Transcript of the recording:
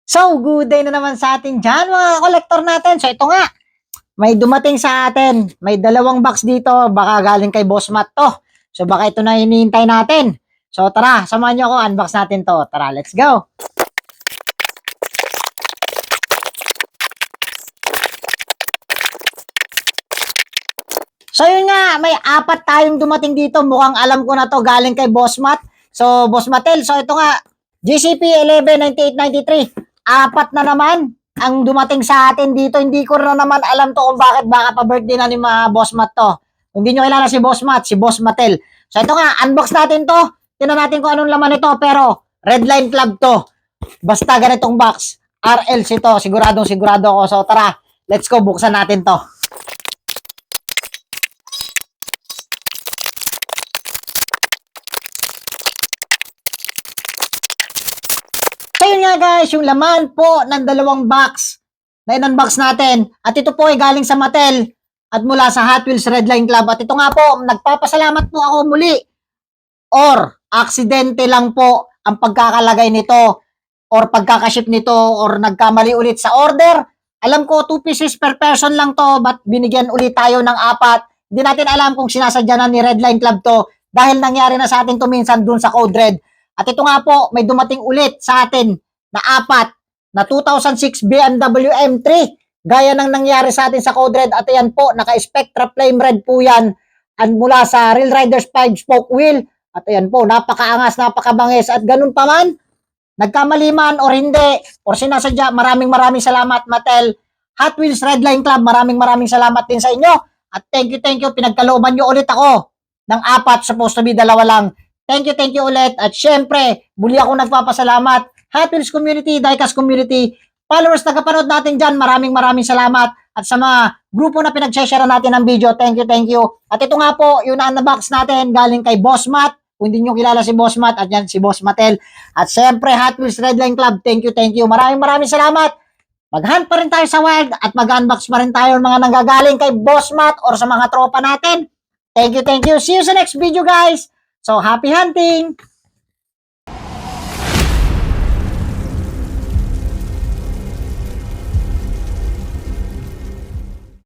So, good day na naman sa atin dyan, mga kolektor natin. So, ito nga, may dumating sa atin. May dalawang box dito. Baka galing kay Boss Matt to. So, baka ito na hinihintay natin. So, tara, samahan nyo ako. Unbox natin to. Tara, let's go. So, yun nga, may apat tayong dumating dito. Mukhang alam ko na to galing kay Boss Matt. So, Boss Mattel. So, ito nga, GCP 119893. Apat na naman ang dumating sa atin dito. Hindi ko na naman alam to kung bakit baka pa-birthday na ni Boss Matt to. Kung hindi nyo kilala si Boss Matt, si Boss Mattel. So ito nga, unbox natin to. Tingnan natin kung anong laman ito. Pero Redline Club to. Basta ganitong box. RLs ito. Sigurado ako. So tara, let's go. Buksan natin to. So yun nga guys, yung laman po ng dalawang box na in-unbox natin. At ito po ay galing sa Mattel at mula sa Hot Wheels Redline Club. At ito nga po, nagpapasalamat po ako muli. Or, aksidente lang po ang pagkakalagay nito or pagkakaship nito or nagkamali ulit sa order. Alam ko, 2 pieces per person lang to, but binigyan ulit tayo ng 4. Hindi natin alam kung sinasadya na ni Redline Club to dahil nangyari na sa atin to minsan dun sa Code Red. At ito nga po, may dumating ulit sa atin na 4 na 2006 BMW M3. Gaya ng nangyari sa atin sa Code Red. At ayan po, naka-Spectra Flame Red po yan. And mula sa Real Riders 5-spoke wheel. At ayan po, napakaangas, napakabangis. At ganun pa man, nagkamali man or hindi, or sinasadya, maraming salamat Mattel. Hot Wheels Redline Club, maraming salamat din sa inyo. At thank you, pinagkalooban nyo ulit ako ng 4, supposed to be 2 lang. Thank you ulit. At syempre, muli ako nagpapasalamat. Hot Wheels community, Diecast community, followers, tagapanood natin dyan, maraming salamat. At sa mga grupo na pinag-share natin ng video, thank you. At ito nga po, yung na-unbox natin, galing kay Boss Matt. Kung hindi nyo kilala si Boss Matt, at yan si Boss Mattel. At syempre, Hot Wheels Redline Club, thank you. Maraming salamat. Mag-hunt pa rin tayo sa wild at mag-unbox pa rin tayo ng mga nanggagaling kay Boss Matt or sa mga tropa natin. Thank you. See you sa next video, guys. So, happy hunting!